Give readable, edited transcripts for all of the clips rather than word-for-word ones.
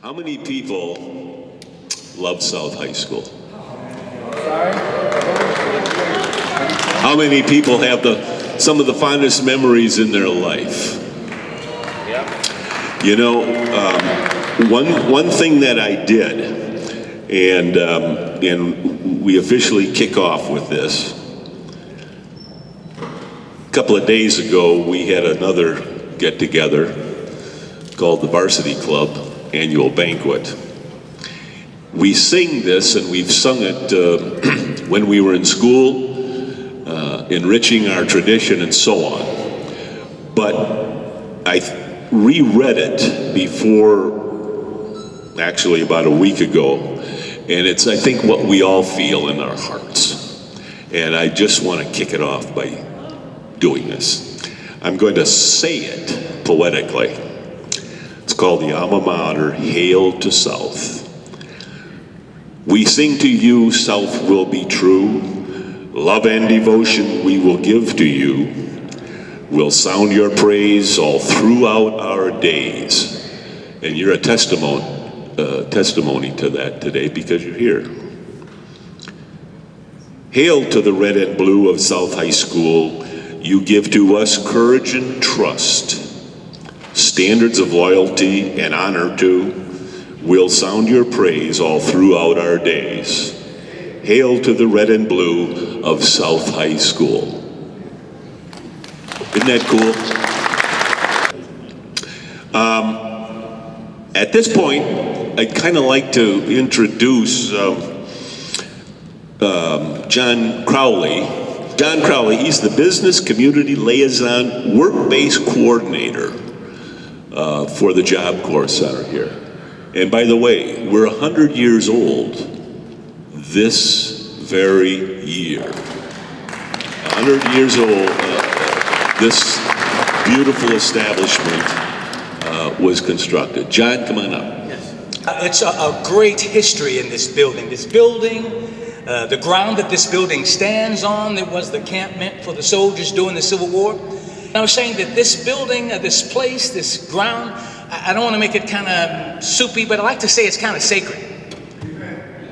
How many people love South High School? How many people have some of the fondest memories in their life? You know, one thing that I did, and we officially kick off with this. A couple of days ago, we had another get-together called the Varsity Club Annual Banquet. We sing this, and we've sung it when we were in school, enriching our tradition and so on. But I reread it before, actually about a week ago, and it's, I think, what we all feel in our hearts. And I just want to kick it off by doing this. I'm going to say it poetically. It's called the Alma Mater, Hail to South. We sing to you, South will be true. Love and devotion we will give to you. We'll sound your praise all throughout our days. And you're a testimony to that today because you're here. Hail to the red and blue of South High School. You give to us courage and trust, standards of loyalty and honor too. We'll sound your praise all throughout our days. Hail to the red and blue of South High School. Isn't that cool? At this point, I'd kind of like to introduce John Crowley. John Crowley, he's the Business Community Liaison Work-Based Coordinator for the Job Corps Center here. And by the way, we're 100 years old this very year. 100 years old, this beautiful establishment was constructed. John, come on up. Yes. It's a great history in this building. The ground that this building stands on, it was the campment for the soldiers during the Civil War. And I was saying that this building, this place, this ground, I don't want to make it kind of soupy, but I like to say it's kind of sacred.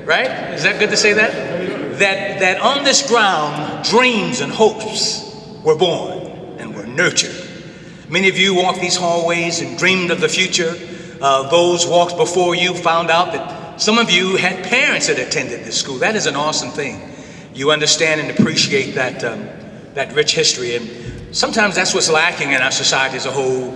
Right? Is that good to say that? That on this ground, dreams and hopes were born and were nurtured. Many of you walked these hallways and dreamed of the future. Those walked before you found out that some of you had parents that attended this school. That is an awesome thing. You understand and appreciate that rich history, and sometimes that's what's lacking in our society as a whole.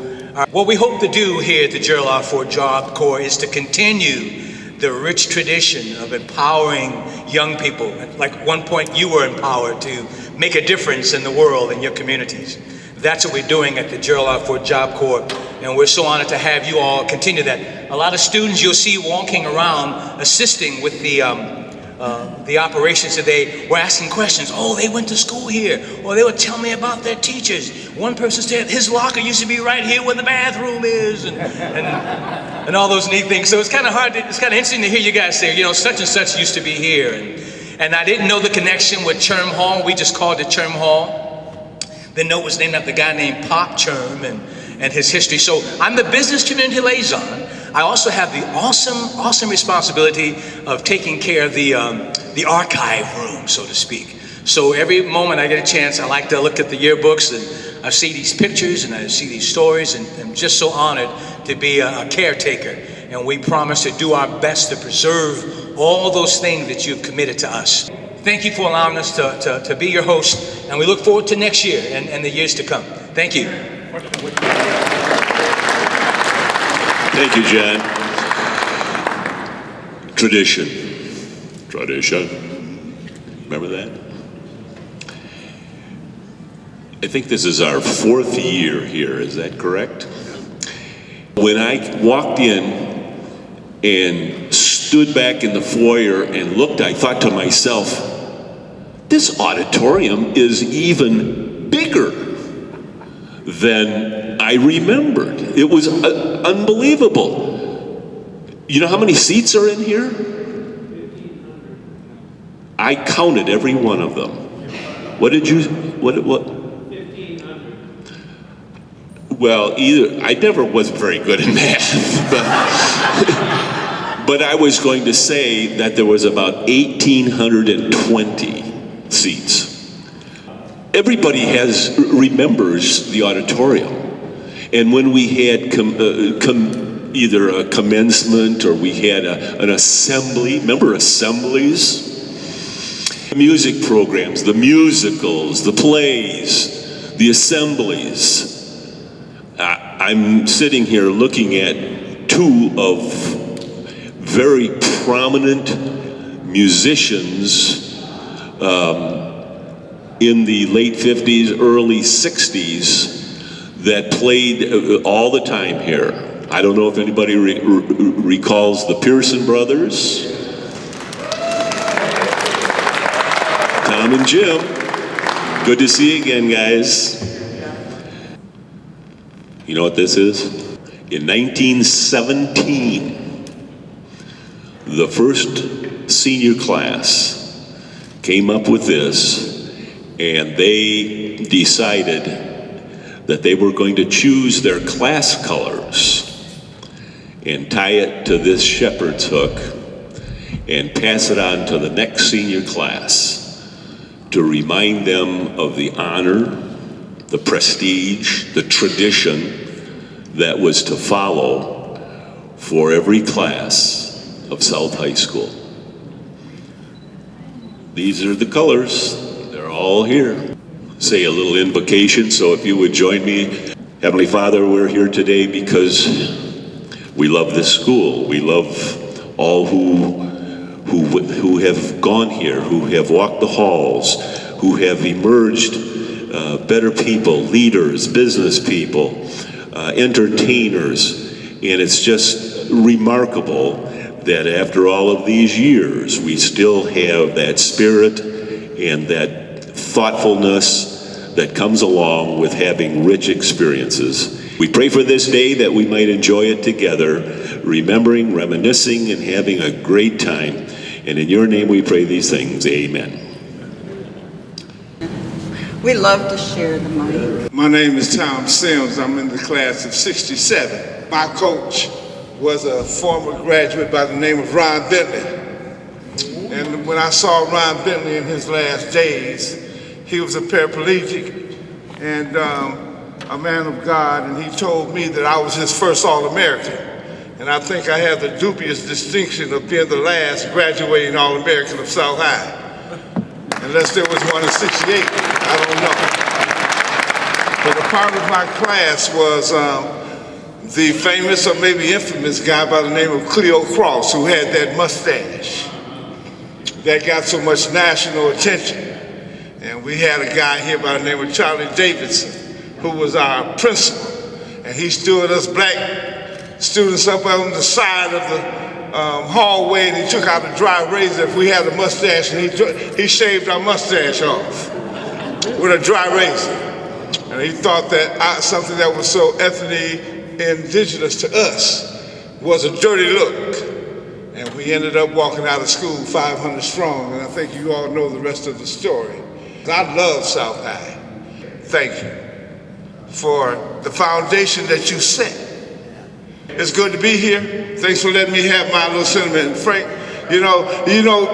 What we hope to do here at the Gerald R. Ford Job Corps is to continue the rich tradition of empowering young people. Like one point you were empowered to make a difference in the world and your communities. That's what we're doing at the Gerald R. Ford Job Corps, and we're so honored to have you all continue that. A lot of students you'll see walking around assisting with the operations today. We're asking questions. Oh, they went to school here. Or they would tell me about their teachers. One person said his locker used to be right here where the bathroom is, and all those neat things. So it's kind of interesting to hear you guys say, you know, such and such used to be here. And I didn't know the connection with Cherm Hall. We just called it Cherm Hall. The note was named after a guy named Pop Cherm and his history. So I'm the Business Community Liaison. I also have the awesome responsibility of taking care of the archive room, so to speak. So every moment I get a chance, I like to look at the yearbooks, and I see these pictures and I see these stories, and I'm just so honored to be a caretaker. And we promise to do our best to preserve all those things that you've committed to us. Thank you for allowing us to be your host, and we look forward to next year and the years to come. Thank you. Thank you, John. Tradition. Remember that? I think this is our 4th year here, is that correct? When I walked in and stood back in the foyer and looked, I thought to myself, this auditorium is even bigger than I remembered. It was unbelievable. You know how many seats are in here? I counted every one of them. What? 1,500. Well, I never was very good at math, but But I was going to say that there was about 1,820 seats. Everybody remembers the auditorium. And when we had either a commencement or we had an assembly, remember assemblies? Music programs, the musicals, the plays, the assemblies. I'm sitting here looking at two of very prominent musicians in the late 50s, early 60s that played all the time here. I don't know if anybody recalls the Pearson brothers. Tom and Jim. Good to see you again, guys. You know what this is? In 1917, the first senior class came up with this, and they decided that they were going to choose their class colors and tie it to this shepherd's hook and pass it on to the next senior class to remind them of the honor, the prestige, the tradition that was to follow for every class of South High School. These are the colors. They're all here. Say a little invocation, so if you would join me. Heavenly Father, we're here today because we love this school. We love all who have gone here, who have walked the halls, who have emerged better people, leaders, business people, entertainers. And it's just remarkable that after all of these years, we still have that spirit and that thoughtfulness that comes along with having rich experiences. We pray for this day that we might enjoy it together, remembering, reminiscing, and having a great time. And in your name we pray these things. Amen. We love to share the mic. My name is Tom Sims. I'm in the class of 67. My coach was a former graduate by the name of Ron Bentley. And when I saw Ron Bentley in his last days, he was a paraplegic and a man of God, and he told me that I was his first All-American. And I think I have the dubious distinction of being the last graduating All-American of South High. Unless there was one in 68, I don't know. But a part of my class was the famous or maybe infamous guy by the name of Cleo Cross, who had that mustache that got so much national attention. And we had a guy here by the name of Charlie Davidson, who was our principal. And he stood us black students up on the side of the hallway, and he took out a dry razor if we had a mustache, and he shaved our mustache off with a dry razor. And he thought that something that was so ethnically indigenous to us was a dirty look. And we ended up walking out of school 500 strong, and I think you all know the rest of the story. I love South High. Thank you for the foundation that you set. It's good to be here. Thanks for letting me have my little sentiment. And Frank, you know,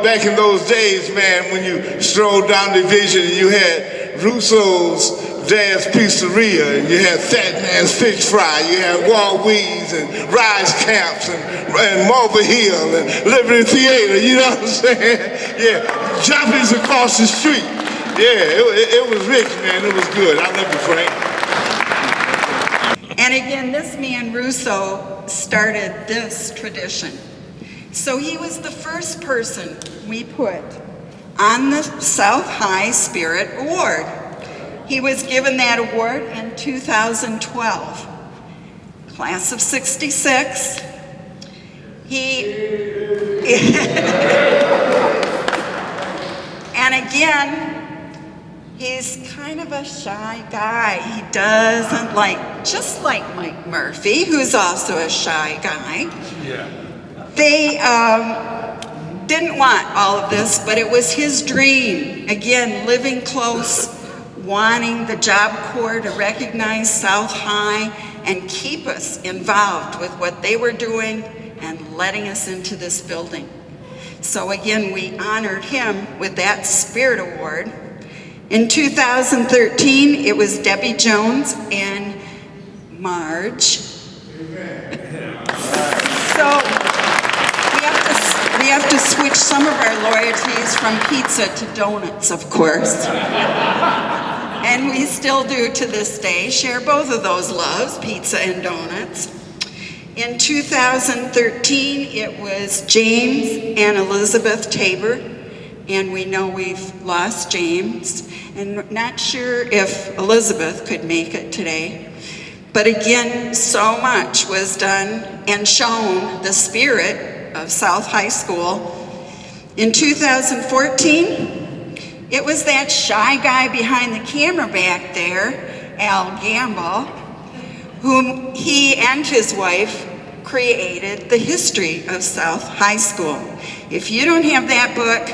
back in those days, man, when you strolled down Division and you had Russo's Dad's Pizzeria, and you had Fat Man's Fish Fry, you had Wall Weeds and Rise Camps and Marble Hill and Liberty Theater, you know what I'm saying? Yeah, Joppies across the street. Yeah, it was rich, man. It was good. I love you, Frank. And again, this man Russo started this tradition. So he was the first person we put on the South High Spirit Award. He was given that award in 2012. Class of 66. And again, he's kind of a shy guy. He doesn't just like Mike Murphy, who's also a shy guy. Yeah. They didn't want all of this, but it was his dream. Again, living close, wanting the Job Corps to recognize South High and keep us involved with what they were doing and letting us into this building. So again, we honored him with that Spirit Award. In 2013, it was Debbie Jones and Marge. So we have to switch some of our loyalties from pizza to donuts, of course. And we still do to this day, share both of those loves, pizza and donuts. In 2013, it was James and Elizabeth Tabor, and we know we've lost James, and not sure if Elizabeth could make it today. But again, so much was done and shown the spirit of South High School. In 2014, it was that shy guy behind the camera back there, Al Gamble, whom he and his wife created the history of South High School. If you don't have that book,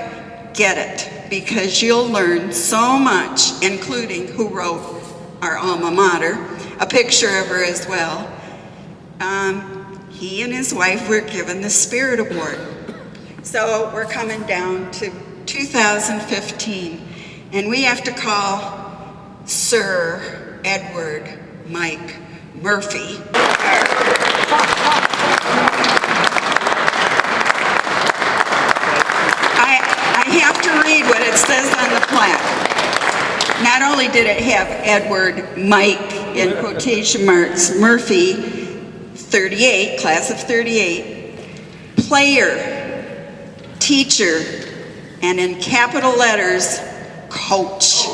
get it, because you'll learn so much, including who wrote our alma mater, a picture of her as well. He and his wife were given the Spirit Award. So we're coming down to 2015, and we have to call Sir Edward Mike Murphy. I have to read what it says on the plaque. Not only did it have Edward Mike in quotation marks Murphy, 38, class of 38, player, teacher, and in capital letters, coach.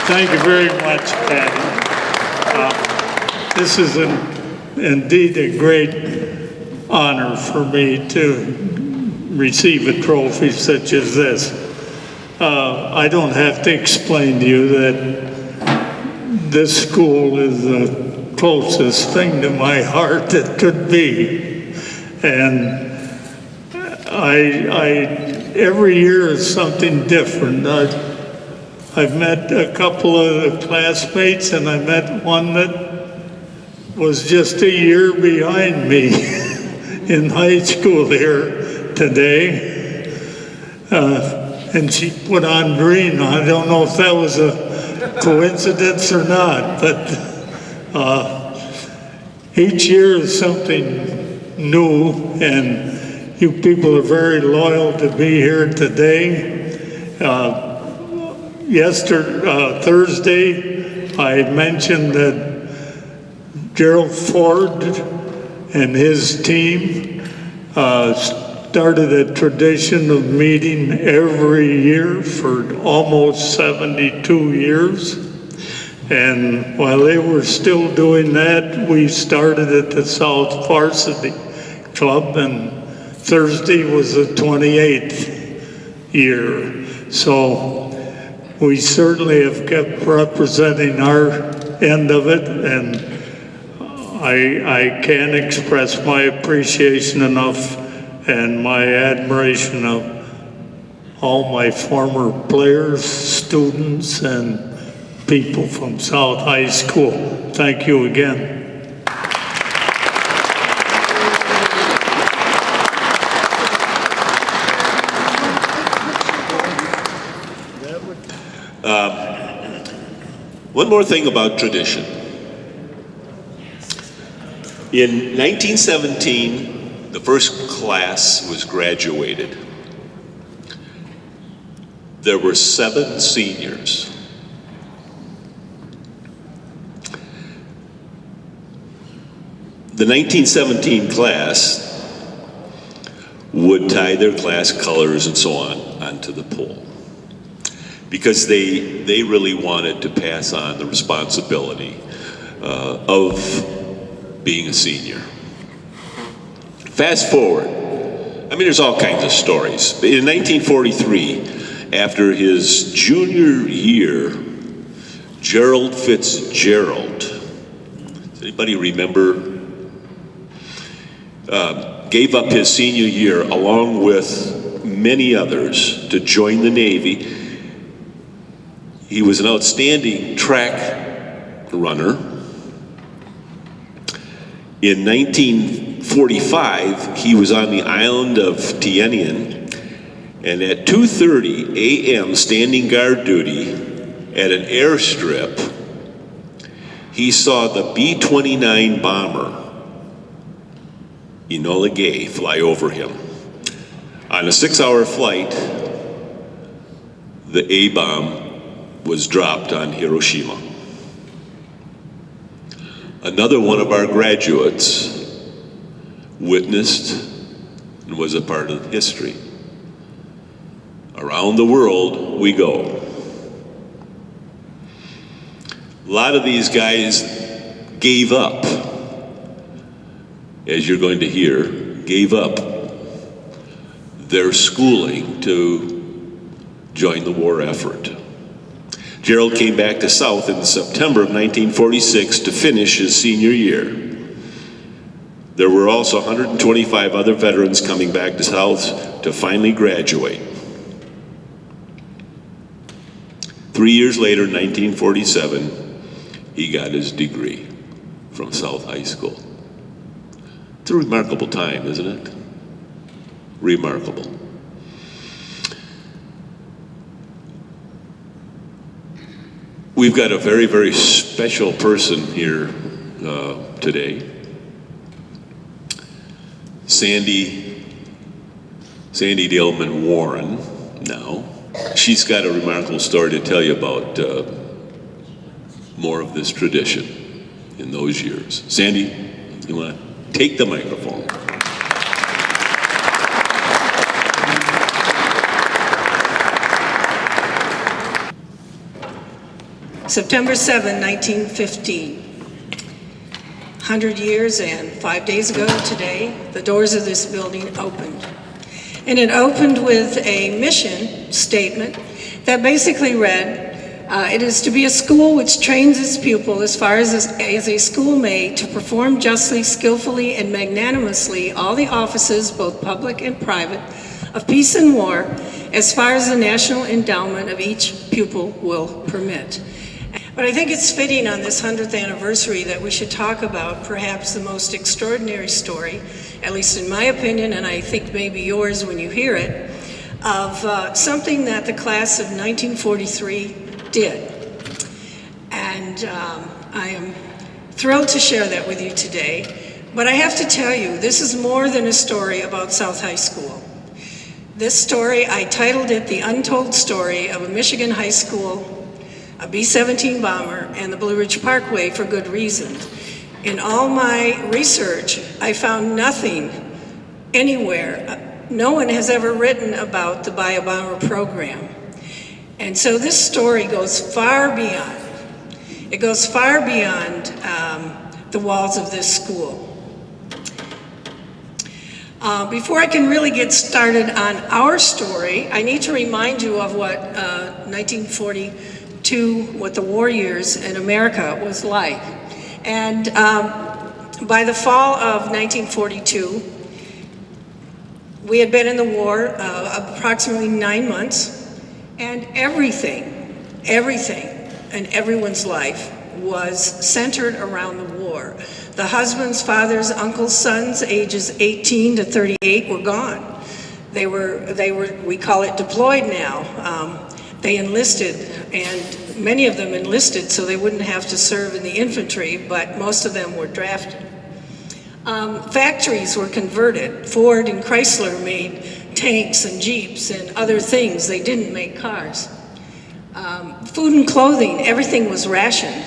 Thank you very much, Patty. This is indeed a great honor for me to receive a trophy such as this. I don't have to explain to you that this school is the closest thing to my heart that could be. And every year is something different. I've met a couple of the classmates, and I met one that was just a year behind me in high school here today. And she put on green. I don't know if that was a coincidence or not, but each year is something new, and you people are very loyal to be here today. Thursday, I mentioned that Gerald Ford and his team started a tradition of meeting every year for almost 72 years. And while they were still doing that, we started at the South Varsity Club, and Thursday was the 28th year. So we certainly have kept representing our end of it, and I can't express my appreciation enough and my admiration of all my former players, students, and people from South High School. Thank you again. One more thing about tradition. In 1917, the first class was graduated. There were 7 seniors. The 1917 class would tie their class colors and so on onto the pole, because they really wanted to pass on the responsibility of being a senior. Fast forward, I mean, there's all kinds of stories. In 1943, after his junior year, Gerald Fitzgerald, does anybody remember, gave up his senior year along with many others to join the Navy. He was an outstanding track runner, In 1945, he was on the island of Tinian, and at 2:30 a.m. standing guard duty at an airstrip, he saw the B-29 bomber, Enola Gay, fly over him. On a 6-hour flight, the A-bomb was dropped on Hiroshima. Another one of our graduates witnessed and was a part of history. Around the world we go. A lot of these guys gave up, as you're going to hear, gave up their schooling to join the war effort. Gerald came back to South in September of 1946 to finish his senior year. There were also 125 other veterans coming back to South to finally graduate. 3 years later, 1947, he got his degree from South High School. It's a remarkable time, isn't it? Remarkable. We've got a very, very special person here today. Sandy Daleman Warren now. She's got a remarkable story to tell you about more of this tradition in those years. Sandy, you want to take the microphone? September 7, 1915. 100 years and 5 days ago today, the doors of this building opened. And it opened with a mission statement that basically read, it is to be a school which trains its pupil as far as a school may to perform justly, skillfully, and magnanimously all the offices, both public and private, of peace and war, as far as the national endowment of each pupil will permit. But I think it's fitting on this 100th anniversary that we should talk about perhaps the most extraordinary story, at least in my opinion, and I think maybe yours when you hear it, of something that the class of 1943 did. And I am thrilled to share that with you today. But I have to tell you, this is more than a story about South High School. This story, I titled it The Untold Story of a Michigan High School, a B-17 bomber, and the Blue Ridge Parkway for good reason. In all my research, I found nothing anywhere. No one has ever written about the Buy a Bomber program. And so this story goes far beyond. It goes far beyond the walls of this school. Before I can really get started on our story, I need to remind you of what 1942, what the war years in America was like. And by the fall of 1942, we had been in the war approximately 9 months, and everything in everyone's life was centered around the war. The husbands, fathers, uncles, sons, ages 18 to 38 were gone. They were, we call it deployed now. They enlisted, and many of them enlisted so they wouldn't have to serve in the infantry, but most of them were drafted. Factories were converted. Ford and Chrysler made tanks and Jeeps and other things. They didn't make cars. Food and clothing, everything was rationed.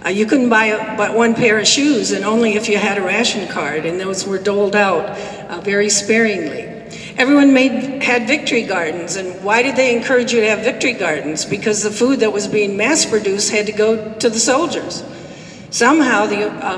You couldn't buy but one pair of shoes, and only if you had a ration card, and those were doled out very sparingly. Everyone had victory gardens, and why did they encourage you to have victory gardens? Because the food that was being mass-produced had to go to the soldiers. Somehow,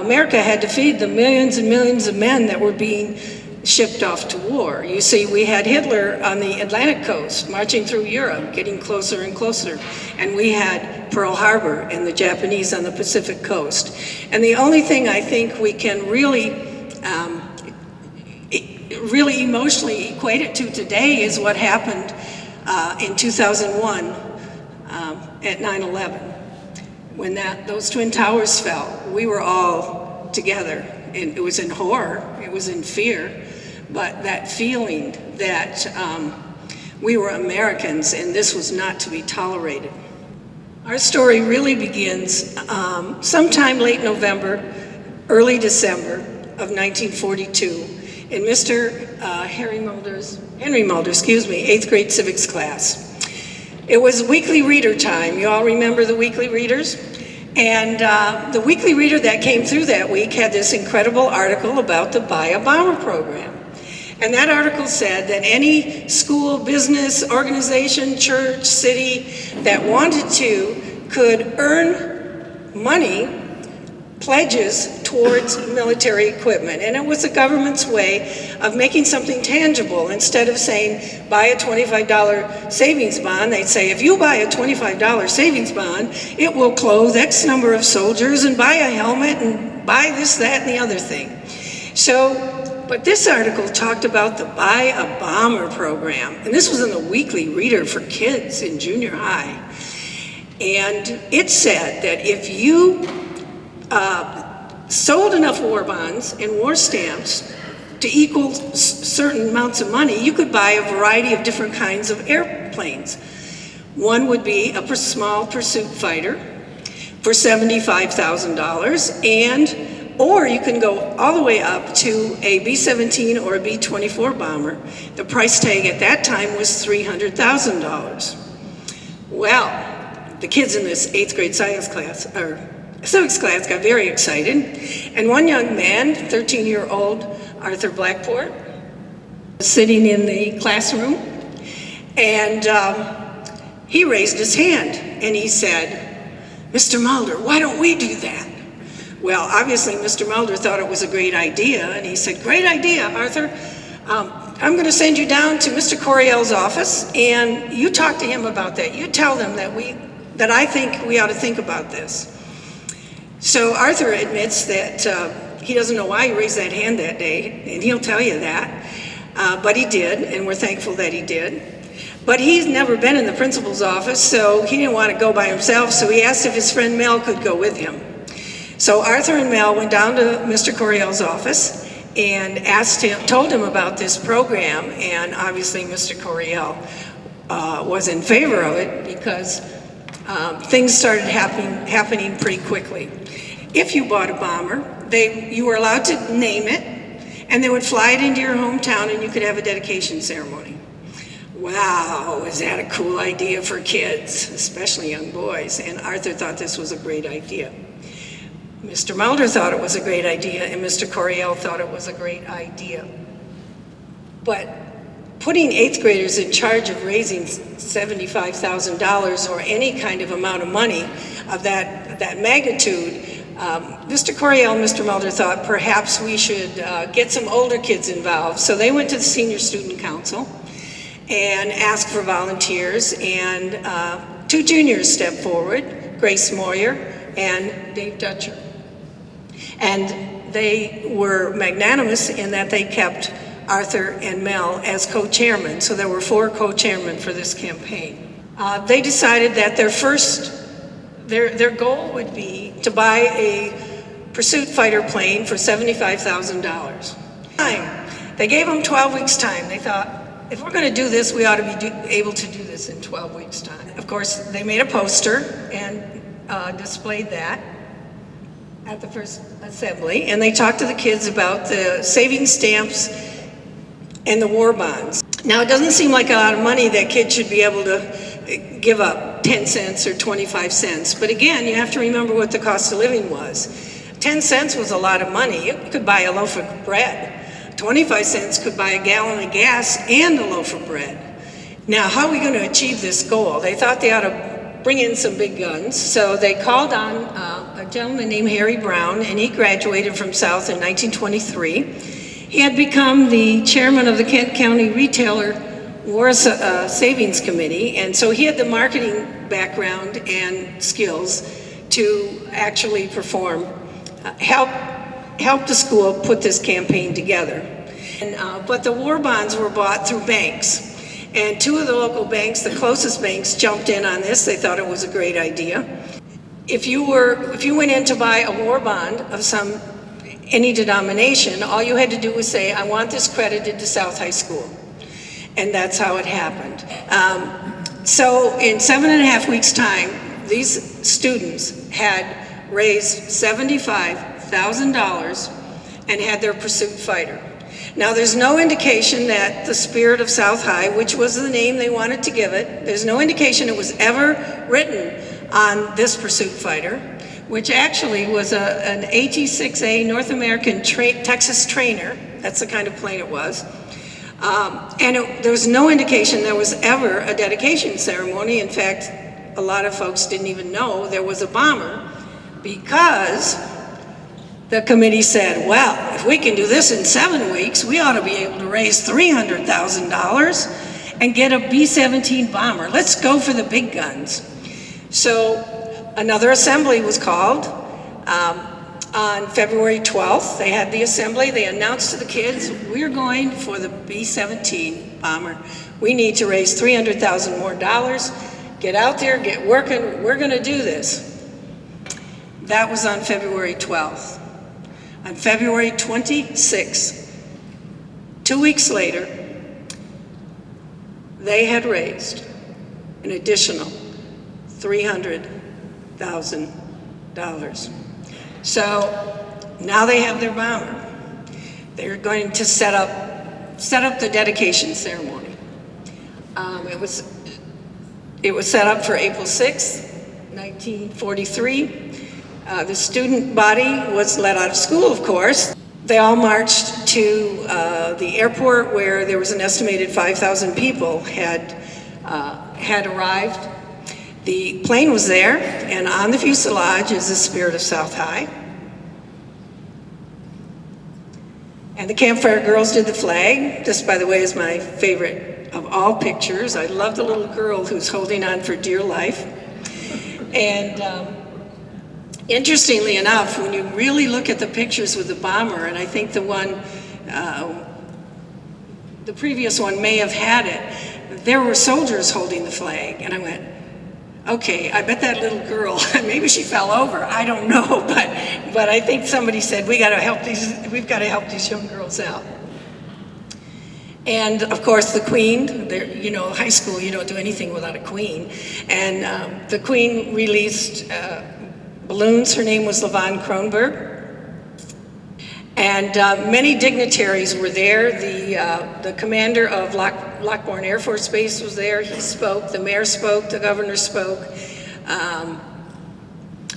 America had to feed the millions and millions of men that were being shipped off to war. You see, we had Hitler on the Atlantic coast, marching through Europe, getting closer and closer, and we had Pearl Harbor and the Japanese on the Pacific coast. And the only thing I think we can really emotionally equate it to today is what happened in 2001 at 9/11. When those Twin Towers fell, we were all together and it was in horror, it was in fear, but that feeling that we were Americans and this was not to be tolerated. Our story really begins sometime late November, early December of 1942 in Mr. Henry Mulder's, 8th grade civics class. It was weekly reader time. You all remember the weekly readers? And the weekly reader that came through that week had this incredible article about the Buy a Bomber program. And that article said that any school, business, organization, church, city that wanted to could earn money, pledges towards military equipment. And it was the government's way of making something tangible. Instead of saying, buy a $25 savings bond, they'd say, if you buy a $25 savings bond, it will clothe X number of soldiers and buy a helmet and buy this, that, and the other thing. But this article talked about the Buy a Bomber program. And this was in the weekly reader for kids in junior high. And it said that if you sold enough war bonds and war stamps to equal certain amounts of money, you could buy a variety of different kinds of airplanes. One would be a small pursuit fighter for $75,000, or you can go all the way up to a B-17 or a B-24 bomber. The price tag at that time was $300,000. Well, the kids in this 8th grade science class, or civics class, got very excited. And one young man, 13-year-old Arthur Blackport, was sitting in the classroom, and he raised his hand and he said, Mr. Mulder, why don't we do that? Well, obviously, Mr. Mulder thought it was a great idea, and he said, great idea, Arthur. I'm going to send you down to Mr. Coryell's office, and you talk to him about that. You tell them that I think we ought to think about this. So Arthur admits that he doesn't know why he raised that hand that day, and he'll tell you that. But he did, and we're thankful that he did. But he's never been in the principal's office, so he didn't want to go by himself, so he asked if his friend Mel could go with him. So Arthur and Mel went down to Mr. Coryell's office and told him about this program, and obviously Mr. Coryell was in favor of it because things started happening pretty quickly. If you bought a bomber, you were allowed to name it, and they would fly it into your hometown and you could have a dedication ceremony. Wow, is that a cool idea for kids, especially young boys? And Arthur thought this was a great idea. Mr. Mulder thought it was a great idea, and Mr. Coryell thought it was a great idea. But putting 8th graders in charge of raising $75,000 or any kind of amount of money of that magnitude, Mr. Coryell and Mr. Mulder thought perhaps we should get some older kids involved. So they went to the Senior Student Council and asked for volunteers, and 2 juniors stepped forward, Grace Moyer and Dave Dutcher. And they were magnanimous in that they kept Arthur and Mel as co-chairmen. So there were 4 co-chairmen for this campaign. They decided that their goal would be to buy a pursuit fighter plane for $75,000. They gave them 12 weeks time. They thought, if we're going to do this, we ought to be able to do this in 12 weeks time. Of course, they made a poster and displayed that at the first assembly, and they talked to the kids about the savings stamps and the war bonds. Now, it doesn't seem like a lot of money that kids should be able to give up 10 cents or 25 cents, but again, you have to remember what the cost of living was. 10 cents was a lot of money. You could buy a loaf of bread. 25 cents could buy a gallon of gas and a loaf of bread. Now, how are we going to achieve this goal? They thought they ought to bring in some big guns, so they called on a gentleman named Harry Brown, and he graduated from South in 1923. He had become the chairman of the Kent County Retailer War Savings Committee, and so he had the marketing background and skills to actually perform, help the school put this campaign together. But the war bonds were bought through banks. And 2 of the local banks, the closest banks, jumped in on this. They thought it was a great idea. If you went in to buy a war bond of some any denomination. All you had to do was say, I want this credited to South High School. And that's how it happened. So in 7.5 weeks' time, these students had raised $75,000 and had their pursuit fighter. Now, there's no indication that the Spirit of South High, which was the name they wanted to give it, there's no indication it was ever written on this pursuit fighter, which actually was an AT-6A North American Texas trainer. That's the kind of plane it was. There was no indication there was ever a dedication ceremony. In fact, a lot of folks didn't even know there was a bomber, because the committee said, well, if we can do this in 7 weeks, we ought to be able to raise $300,000 and get a B-17 bomber. Let's go for the big guns. So another assembly was called on February 12th. They had the assembly. They announced to the kids, we're going for the B-17 bomber. We need to raise $300,000 more. Get out there, get working. We're going to do this. That was on February 12th. On February 26th, 2 weeks later, they had raised an additional $300,000. So now they have their bomber. They're going to set up the dedication ceremony. It was set up for April 6th, 1943. The student body was let out of school, of course. They all marched to the airport, where there was an estimated 5,000 people had arrived. The plane was there, and on the fuselage is the Spirit of South High. And the Campfire Girls did the flag. This, by the way, is my favorite of all pictures. I love the little girl who's holding on for dear life. And interestingly enough, when you really look at the pictures with the bomber, and I think the previous one may have had it, there were soldiers holding the flag. And I went, okay, I bet that little girl, maybe she fell over, I don't know, but I think somebody said, we've got to help these young girls out. And of course the Queen, high school, you don't do anything without a Queen. And the Queen released balloons. Her name was LaVon Kronberg. And many dignitaries were there. The commander of Lockbourne Air Force Base was there. He spoke. The mayor spoke. The governor spoke.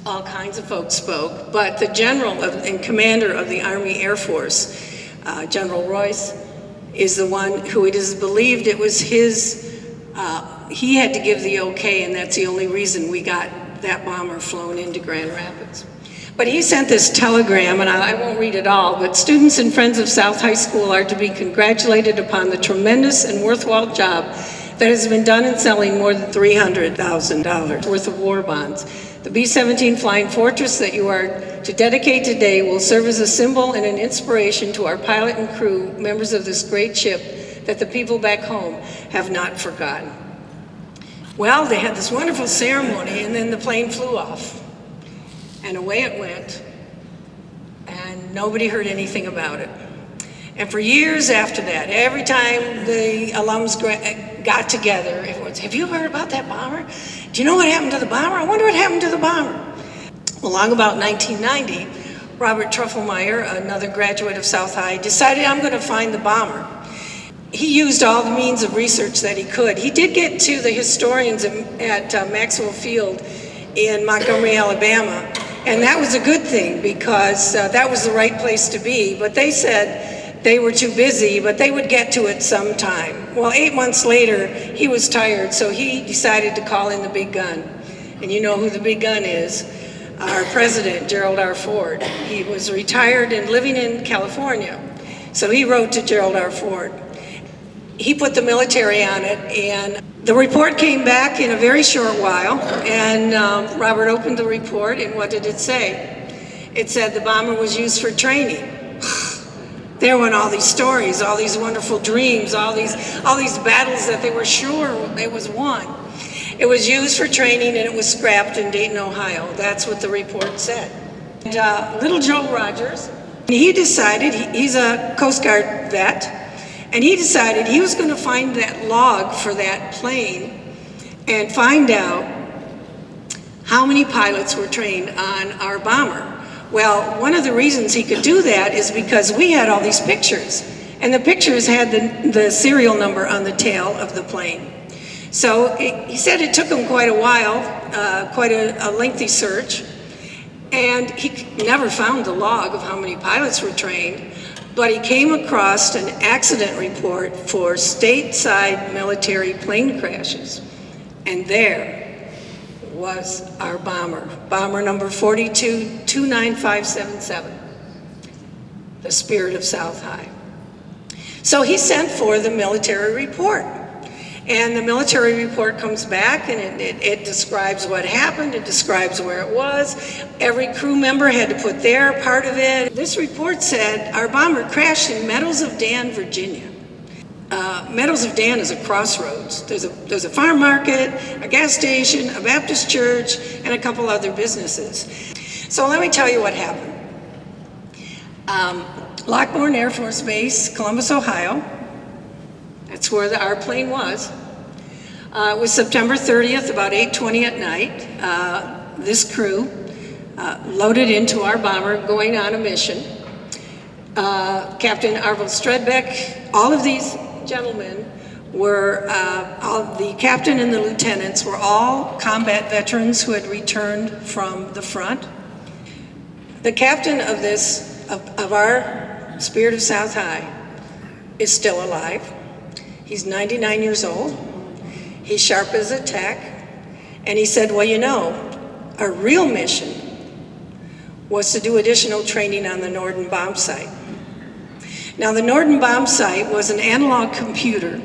All kinds of folks spoke. But the general and commander of the Army Air Force, General Royce, is the one who it is believed it was his, he had to give the okay, and that's the only reason we got that bomber flown into Grand Rapids. But he sent this telegram, and I won't read it all, but students and friends of South High School are to be congratulated upon the tremendous and worthwhile job that has been done in selling more than $300,000 worth of war bonds. The B-17 Flying Fortress that you are to dedicate today will serve as a symbol and an inspiration to our pilot and crew, members of this great ship that the people back home have not forgotten. Well, they had this wonderful ceremony, and then the plane flew off. And away it went, and nobody heard anything about it. And for years after that, every time the alums got together, everyone said, have you heard about that bomber? Do you know what happened to the bomber? I wonder what happened to the bomber. Along about 1990, Robert Trufflemeyer, another graduate of South High, decided, I'm going to find the bomber. He used all the means of research that he could. He did get to the historians at Maxwell Field in Montgomery, Alabama, and that was a good thing, because that was the right place to be. But they said they were too busy, but they would get to it sometime. Well, 8 months later, he was tired, so he decided to call in the big gun. And you know who the big gun is? Our president, Gerald R. Ford. He was retired and living in California. So he wrote to Gerald R. Ford. He put the military on it, and the report came back in a very short while, and Robert opened the report, and what did it say? It said the bomber was used for training. There went all these stories, all these wonderful dreams, all these battles that they were sure it was won. It was used for training, and it was scrapped in Dayton, Ohio. That's what the report said. And, little Joe Rogers, He decided, he's a Coast Guard vet, and he decided he was going to find that log for that plane and find out how many pilots were trained on our bomber. Well, one of the reasons he could do that is because we had all these pictures, and the pictures had the serial number on the tail of the plane. So he said it took him quite a while, quite a lengthy search, and he never found the log of how many pilots were trained, but he came across an accident report for stateside military plane crashes. And there was our bomber, bomber number 42-29577, the Spirit of South High. So he sent for the military report. And the military report comes back, and it describes what happened, it describes where it was. Every crew member had to put their part of it. This report said our bomber crashed in Meadows of Dan, Virginia. Meadows of Dan is a crossroads. There's a farm market, a gas station, a Baptist church, and a couple other businesses. So let me tell you what happened. Lockbourne Air Force Base, Columbus, Ohio. That's where our plane was. It was September 30th, about 8:20 at night. This crew loaded into our bomber going on a mission. Captain Arvold Stredbeck, all of these gentlemen were, the captain and the lieutenants were all combat veterans who had returned from the front. The captain of our Spirit of South High is still alive. He's 99 years old. He's sharp as a tack. And he said, well, you know, our real mission was to do additional training on the Norden bomb site. Now, the Norden bomb site was an analog computer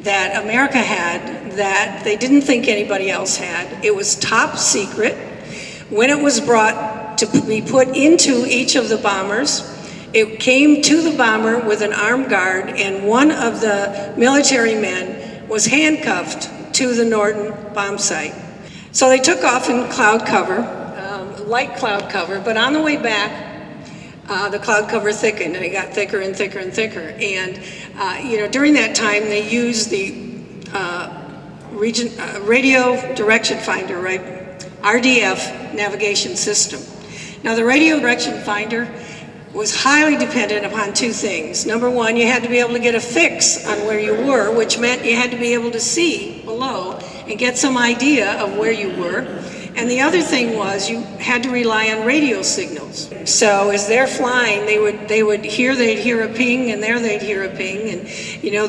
that America had that they didn't think anybody else had. It was top secret. When it was brought to be put into each of the bombers, it came to the bomber with an armed guard, and one of the military men was handcuffed to the Norden bomb site. So they took off in cloud cover, light cloud cover, but on the way back, the cloud cover thickened, and it got thicker and thicker and thicker. And during that time, they used the radio direction finder, right? RDF navigation system. Now, the radio direction finder was highly dependent upon two things. Number one, you had to be able to get a fix on where you were, which meant you had to be able to see below and get some idea of where you were. And the other thing was you had to rely on radio signals. So as they're flying, they'd hear a ping, and there they'd hear a ping. And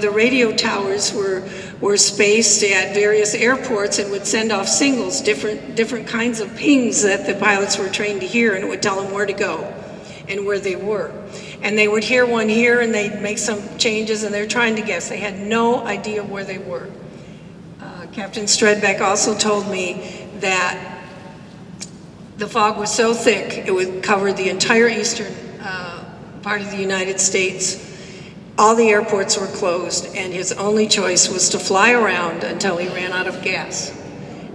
the radio towers were spaced at various airports and would send off signals, different kinds of pings that the pilots were trained to hear, and it would tell them where to go and where they were. And they would hear one here, and they'd make some changes, and they're trying to guess. They had no idea where they were. Captain Stredbeck also told me that the fog was so thick, it would cover the entire eastern part of the United States. All the airports were closed, and his only choice was to fly around until he ran out of gas.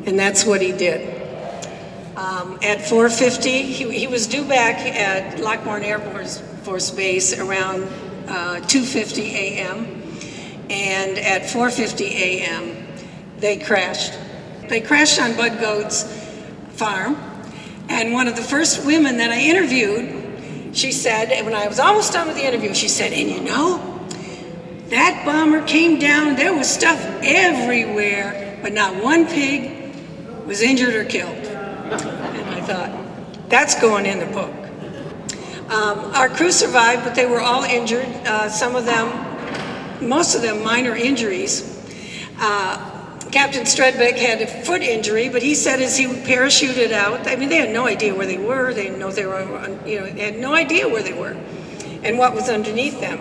And that's what he did. At 4:50, he was due back at Lockbourne Air Force Base around 2:50 a.m. And at 4:50 a.m., they crashed. They crashed on Bud Goat's farm. And one of the first women that I interviewed, she said, when I was almost done with the interview, she said, and that bomber came down, there was stuff everywhere, but not one pig was injured or killed. And I thought, that's going in the book. Our crew survived, but they were all injured. Most of them minor injuries. Captain Stredbeck had a foot injury, but he said as he parachuted out, they had no idea where they were. They didn't know they were, they had no idea where they were and what was underneath them.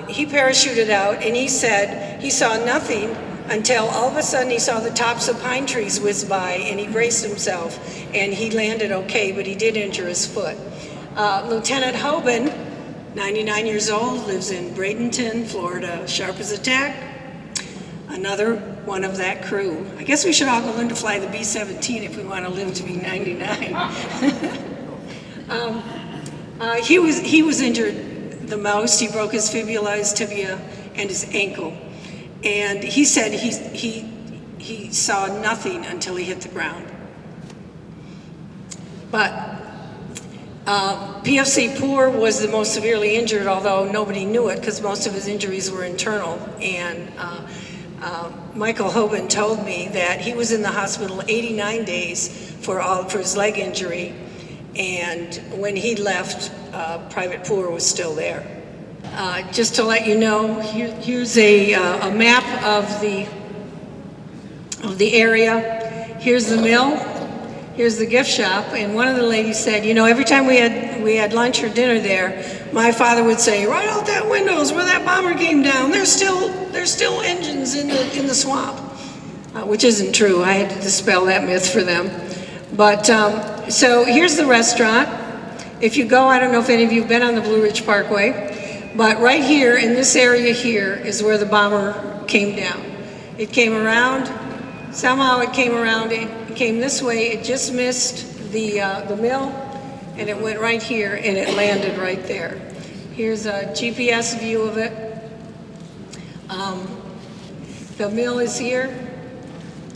He parachuted out, and he said he saw nothing until all of a sudden he saw the tops of pine trees whiz by, and he braced himself, and he landed okay, but he did injure his foot. Lieutenant Hoban, 99 years old, lives in Bradenton, Florida, sharp as a tack. Another one of that crew. I guess we should all go learn to fly the B-17 if we want to live to be 99. He was injured the most. He broke his fibula, his tibia, and his ankle. And he said he saw nothing until he hit the ground. But PFC Poor was the most severely injured, although nobody knew it because most of his injuries were internal. And Michael Hoban told me that he was in the hospital 89 days for his leg injury, and when he left, Private Poor was still there. Just to let you know, here's a map of the area. Here's the mill. Here's the gift shop. And one of the ladies said, you know, every time we had lunch or dinner there, my father would say, right out that windows where that bomber came down, there's still engines in the swamp, which isn't true. I had to dispel that myth for them. But so here's the restaurant. If you go, I don't know if any of you have been on the Blue Ridge Parkway, but right here in this area here is where the bomber came down. It came around, somehow it came around, it came this way, it just missed the mill, and it went right here and it landed right there. Here's a GPS view of it. The mill is here,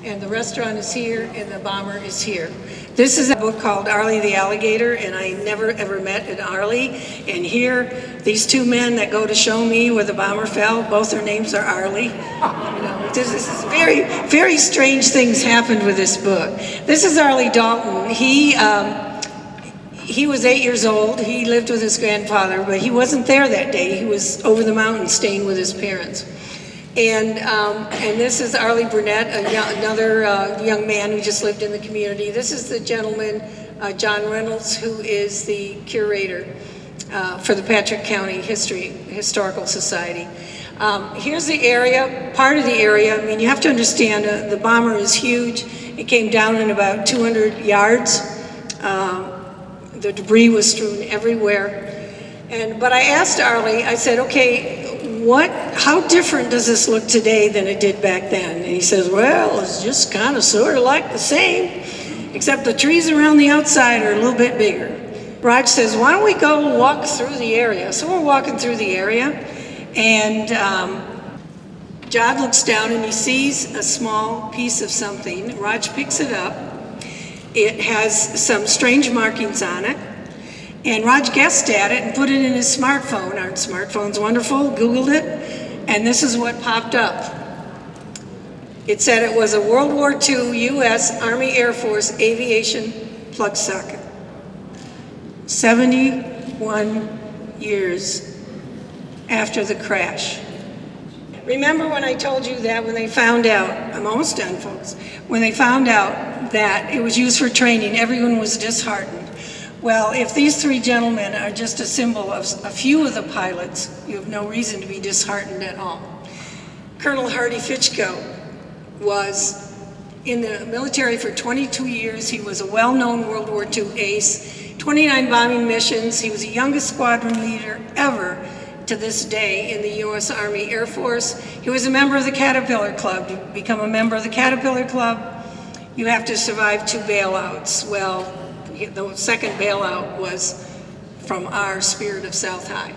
and the restaurant is here, and the bomber is here. This is a book called Arlie the Alligator, and I never ever met an Arlie. And here, these two men that go to show me where the bomber fell, both their names are Arlie. You know, this is very, very strange things happened with this book. This is Arlie Dalton. He was 8 years old. He lived with his grandfather, but he wasn't there that day. He was over the mountain staying with his parents. And this is Arlie Burnett, another young man who just lived in the community. This is the gentleman, John Reynolds, who is the curator for the Patrick County Historical Society. Here's the area, part of the area. I mean, you have to understand, the bomber is huge. It came down in about 200 yards. The debris was strewn everywhere. But I asked Arlie, I said, okay, how different does this look today than it did back then? And he says, well, it's just kind of sort of like the same, except the trees around the outside are a little bit bigger. Raj says, why don't we go walk through the area? So we're walking through the area, and John looks down and he sees a small piece of something. Raj picks it up. It has some strange markings on it. And Raj guessed at it and put it in his smartphone. Aren't smartphones wonderful? Googled it, and this is what popped up. It said it was a World War II U.S. Army Air Force aviation plug socket. 71 years after the crash. Remember when I told you that when they found out, I'm almost done, folks, when they found out that it was used for training, everyone was disheartened. Well, if these three gentlemen are just a symbol of a few of the pilots, you have no reason to be disheartened at all. Colonel Hardy Fitchko was in the military for 22 years. He was a well-known World War II ace, 29 bombing missions. He was the youngest squadron leader ever to this day in the U.S. Army Air Force. He was a member of the Caterpillar Club. To become a member of the Caterpillar Club, you have to survive 2 bailouts. Well, the second bailout was from our Spirit of South High.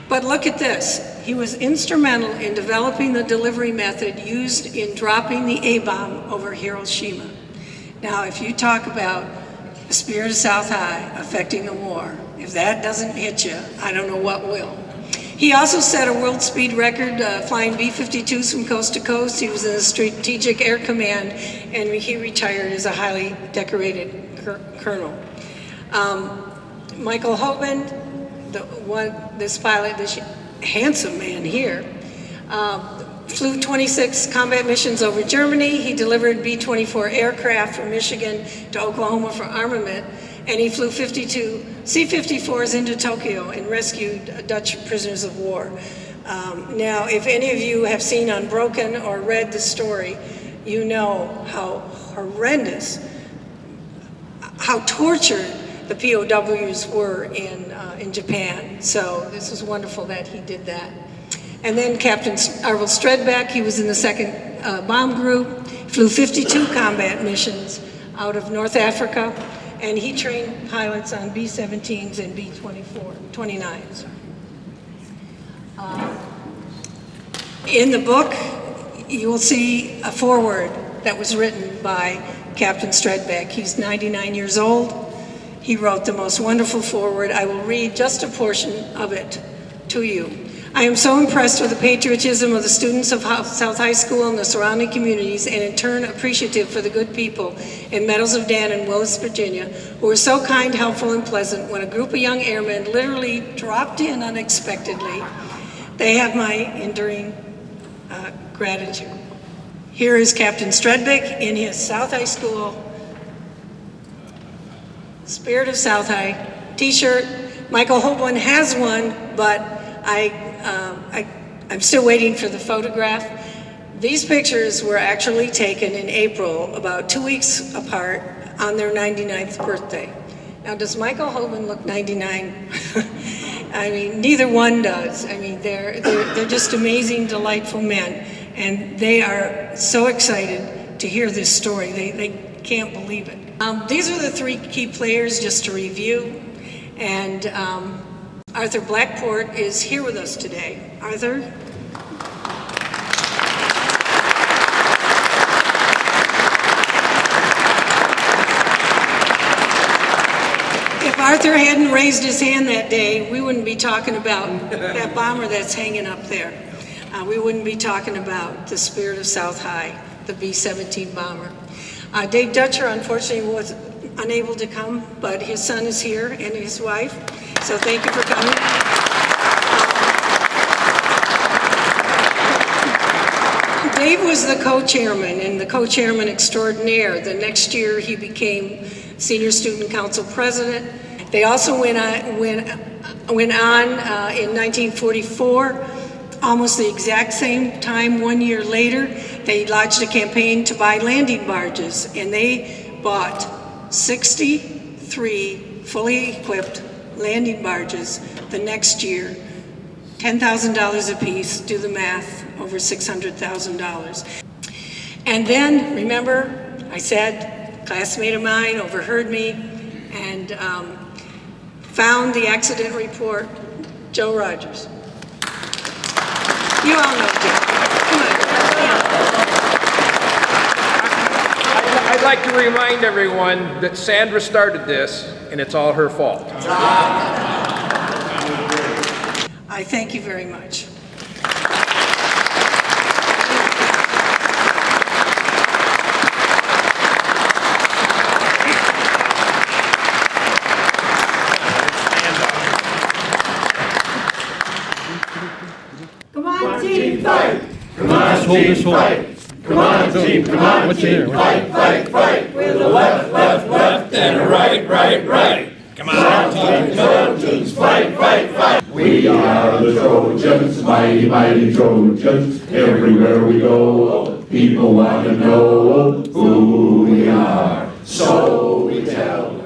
But look at this. He was instrumental in developing the delivery method used in dropping the A-bomb over Hiroshima. Now, if you talk about the Spirit of South High affecting the war, if that doesn't hit you, I don't know what will. He also set a world speed record flying B-52s from coast to coast. He was in the Strategic Air Command, and he retired as a highly decorated colonel. Michael Hoban, this pilot, this handsome man here, flew 26 combat missions over Germany. He delivered B-24 aircraft from Michigan to Oklahoma for armament, and he flew 52 C-54s into Tokyo and rescued Dutch prisoners of war. Now, if any of you have seen Unbroken or read the story, you know how horrendous, how tortured the POWs were in Japan. So this was wonderful that he did that. And then Captain Arvold Stredbeck, he was in the 2nd Bomb Group, flew 52 combat missions out of North Africa. and he trained pilots on B-17s and B-29s. In the book, you will see a foreword that was written by Captain Stredbeck. He's 99 years old. He wrote the most wonderful foreword. I will read just a portion of it to you. I am so impressed with the patriotism of the students of South High School and the surrounding communities, and in turn appreciative for the good people in Meadows of Dan and Willis, Virginia, who were so kind, helpful, and pleasant when a group of young airmen literally dropped in unexpectedly. They have my enduring gratitude. Here is Captain Stredbeck in his South High School Spirit of South High t-shirt. Michael Hoagland has one, but I'm still waiting for the photograph. These pictures were actually taken in April, about 2 weeks apart, on their 99th birthday. Now, does Michael Hoagland look 99? I mean, neither one does. I mean, they're just amazing, delightful men, and they are so excited to hear this story. They can't believe it. These are the three key players, just to review, and Arthur Blackport is here with us today. Arthur? If Arthur hadn't raised his hand that day, we wouldn't be talking about that bomber that's hanging up there. We wouldn't be talking about the Spirit of South High, the B-17 bomber. Dave Dutcher, unfortunately, was unable to come, but his son is here and his wife, so thank you for coming. Dave was the co-chairman and the co-chairman extraordinaire. The next year, he became senior student council president. They also went on in 1944, almost the exact same time, 1 year later, they lodged a campaign to buy landing barges, and they bought 63 fully equipped landing barges the next year, $10,000 apiece, do the math, over $600,000. And then, remember, I said, a classmate of mine overheard me and found the accident report, Joe Rogers. You all know Joe. Come on. I'd like to remind everyone that Sandra started this, and it's all her fault. I thank you very much. Come on, team, fight! Come on, team, fight! Come on, team, come on, team, fight, fight, fight! With a left, left, left, and a right, right, right! Come on, Trojans, fight, fight, fight! We are the Trojans, mighty, mighty Trojans. Everywhere we go, people want to know who we are. So we tell